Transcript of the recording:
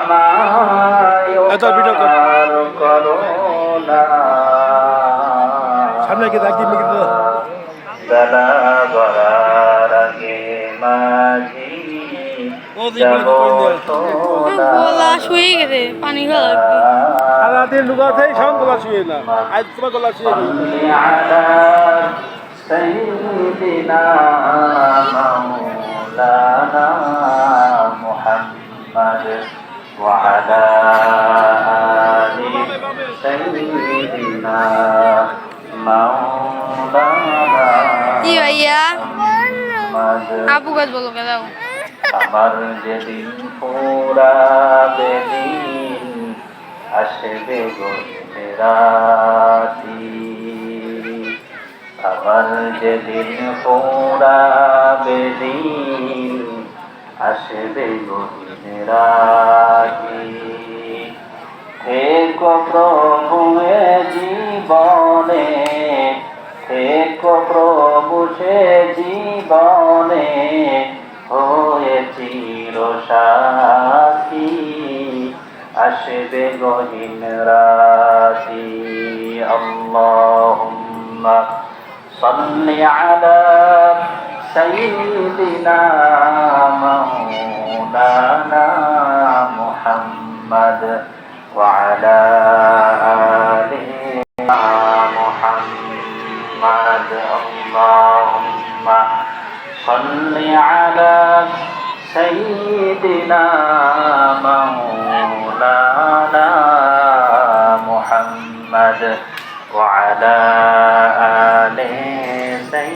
আমায় উপকার করো না সামনে কি দেখি মিকি বেলা গড়ার আগে মাঝি যাব সোনা গলা শুয়ে গেছে পানি খাওয়া লাগবে সারাদিন লুকাতে সব গলা শুয়ে না আজ তোমার গলা শুয়ে صل على سيدنا مولانا محمد وعلى آل سيدنا مولانا কি ভাইয়া محمد আপু কাজ বলো কে দাও আমার যেদিন ফুরাবে দিন আসবে গভীর রাতি আমার যেদিন ফুরাবে দিন আসবে গভীর রাতি থেকো প্রভু এ জীবনে থেকো প্রভু সে জীবনে হয়ে চিরসাথী আসবে গহীন রাতি আল্লাহুম্মা সাল্লি আলা সাইয়্যিদিনা মাওলানা মুহাম্মদ ওয়া আলা আলি মুহাম্মদ আল্লাহুম্মা সাল্লি আলা سيدنا مولانا محمد وعلى